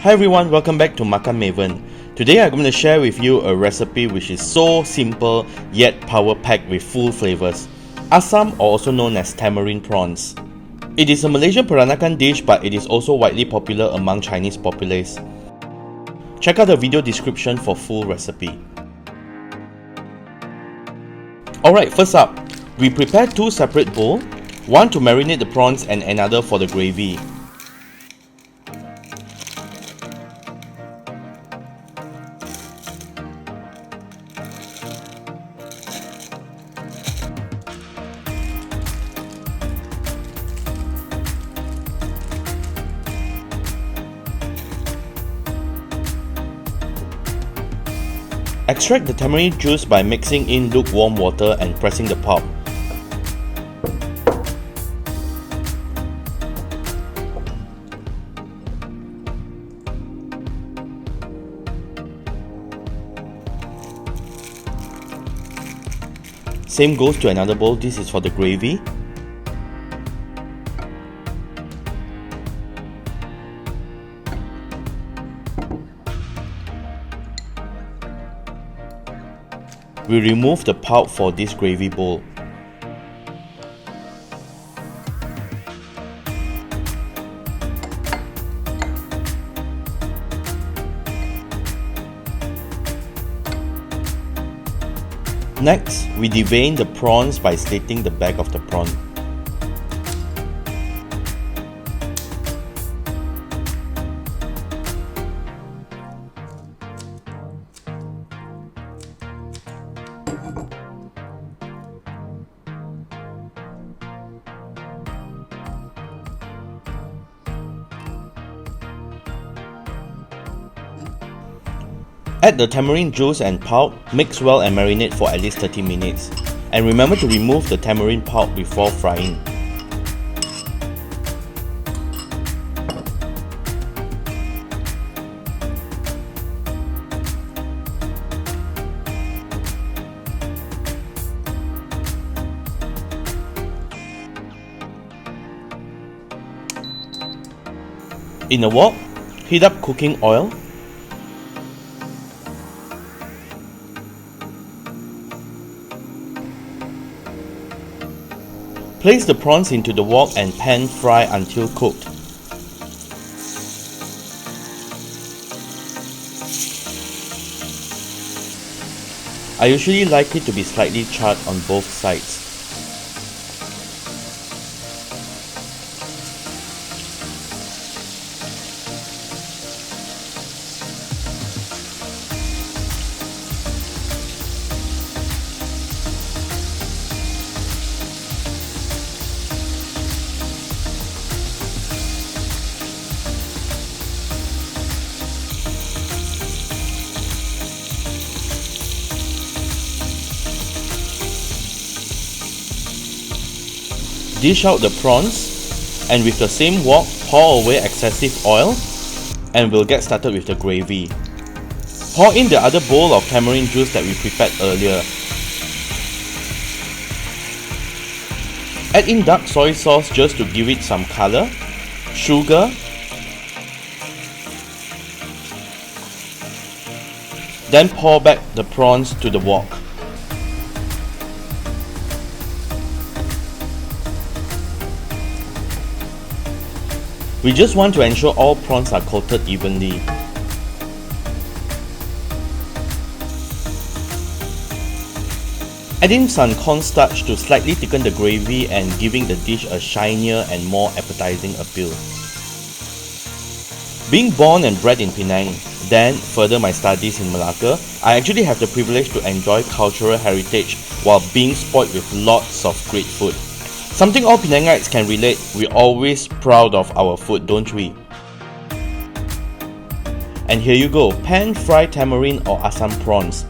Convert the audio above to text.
Hi everyone, welcome back to Makan Maven. Today I'm going to share with you a recipe which is so simple yet power-packed with full flavours. Assam, or also known as tamarind prawns. It is a Malaysian Peranakan dish, but it is also widely popular among Chinese populace. Check out the video description for full recipe. Alright, first up, we prepare two separate bowls, one to marinate the prawns and another for the gravy. Extract the tamarind juice by mixing in lukewarm water and pressing the pulp. Same goes to another bowl. This is for the gravy. We remove the pulp for this gravy bowl. Next, we devein the prawns by slitting the back of the prawn. Add the tamarind juice and pulp, mix well and marinate for at least 30 minutes. And remember to remove the tamarind pulp before frying. In a wok, heat up cooking oil. Place the prawns into the wok and pan fry until cooked. I usually like it to be slightly charred on both sides. Dish out the prawns, and with the same wok, pour away excessive oil, and we'll get started with the gravy. Pour in the other bowl of tamarind juice that we prepared earlier. Add in dark soy sauce just to give it some color, sugar, then pour back the prawns to the wok. We just want to ensure all prawns are coated evenly. Add in some cornstarch to slightly thicken the gravy and giving the dish a shinier and more appetizing appeal. Being born and bred in Penang, then further my studies in Malacca, I actually have the privilege to enjoy cultural heritage while being spoiled with lots of great food. Something all Penangites can relate, we're always proud of our food, don't we? And here you go, pan-fried tamarind or Assam prawns.